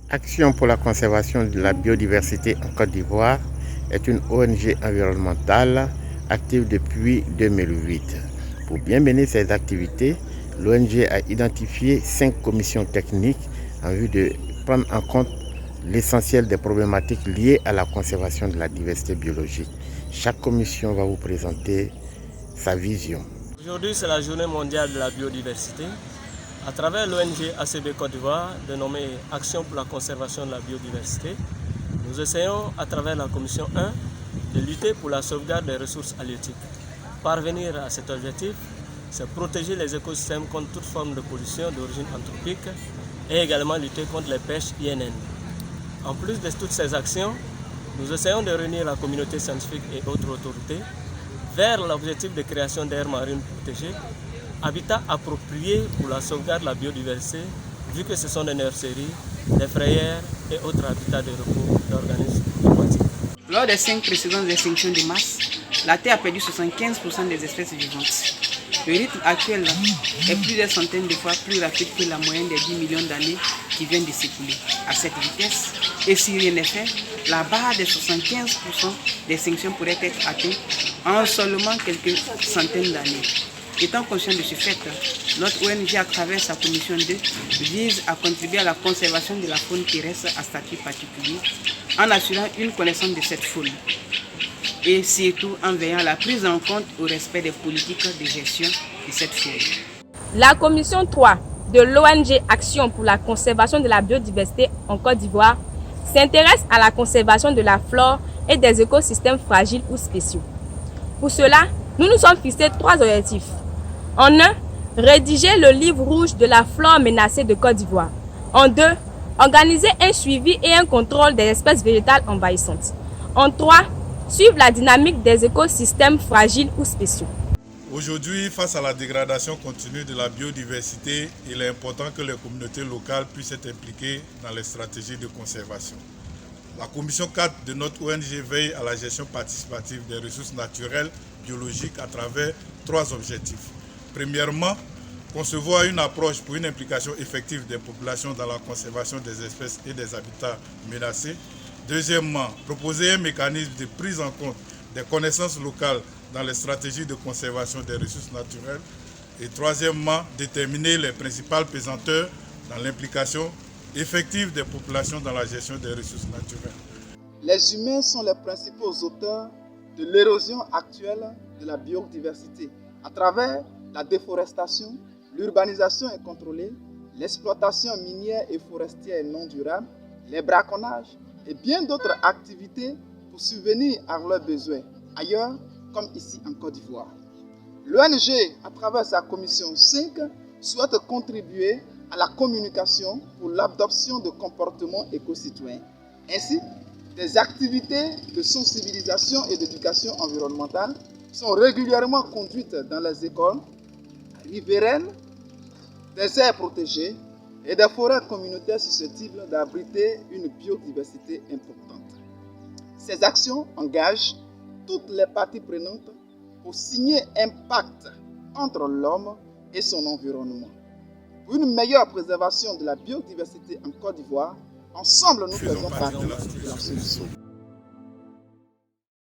Action pour la conservation de la biodiversité en Côte d'Ivoire est une ONG environnementale active depuis 2008. Pour bien mener ses activités, l'ONG a identifié 5 commissions techniques en vue de prendre en compte l'essentiel des problématiques liées à la conservation de la diversité biologique. Chaque commission va vous présenter sa vision. Aujourd'hui, c'est la journée mondiale de la biodiversité. À travers l'ONG ACB Côte d'Ivoire, dénommée Action pour la conservation de la biodiversité, nous essayons, à travers la commission 1, de lutter pour la sauvegarde des ressources halieutiques. Parvenir à cet objectif, c'est protéger les écosystèmes contre toute forme de pollution d'origine anthropique et également lutter contre les pêches INN. En plus de toutes ces actions, nous essayons de réunir la communauté scientifique et autres autorités vers l'objectif de création d'aires marines protégées, habitats appropriés pour la sauvegarde de la biodiversité, vu que ce sont des nurseries, des frayères et autres habitats de repos d'organismes aquatiques. Lors des 5 précédentes extinctions de masse, la Terre a perdu 75% des espèces vivantes. Le rythme actuel est plusieurs centaines de fois plus rapide que la moyenne des 10 millions d'années qui viennent de s'écouler. À cette vitesse, et si rien n'est fait, la barre des 75% d'extinction pourrait être atteinte en seulement quelques centaines d'années. Étant conscient de ce fait, notre ONG, à travers sa commission 2, vise à contribuer à la conservation de la faune terrestre à statut particulier, en assurant une connaissance de cette faune et surtout en veillant à la prise en compte au respect des politiques de gestion de cette faune. La commission 3 de l'ONG Action pour la conservation de la biodiversité en Côte d'Ivoire s'intéresse à la conservation de la flore et des écosystèmes fragiles ou spéciaux. Pour cela, nous nous sommes fixés 3 objectifs. En 1, rédiger le livre rouge de la flore menacée de Côte d'Ivoire. En 2, organiser un suivi et un contrôle des espèces végétales envahissantes. En 3, suivre la dynamique des écosystèmes fragiles ou spéciaux. Aujourd'hui, face à la dégradation continue de la biodiversité, il est important que les communautés locales puissent être impliquées dans les stratégies de conservation. La commission 4 de notre ONG veille à la gestion participative des ressources naturelles biologiques à travers 3 objectifs. Premièrement, concevoir une approche pour une implication effective des populations dans la conservation des espèces et des habitats menacés. Deuxièmement, proposer un mécanisme de prise en compte des connaissances locales dans les stratégies de conservation des ressources naturelles. Et troisièmement, déterminer les principales pesanteurs dans l'implication effective des populations dans la gestion des ressources naturelles. Les humains sont les principaux auteurs de l'érosion actuelle de la biodiversité à travers la déforestation, l'urbanisation incontrôlée, l'exploitation minière et forestière non durable, les braconnages et bien d'autres activités pour subvenir à leurs besoins, ailleurs comme ici en Côte d'Ivoire. L'ONG, à travers sa commission 5, souhaite contribuer à la communication pour l'adoption de comportements éco-citoyens. Ainsi, des activités de sensibilisation et d'éducation environnementale sont régulièrement conduites dans les écoles, riveraines, des aires protégées et des forêts communautaires susceptibles d'abriter une biodiversité importante. Ces actions engagent toutes les parties prenantes pour signer un pacte entre l'homme et son environnement. Pour une meilleure préservation de la biodiversité en Côte d'Ivoire, ensemble nous faisons partie de la solution.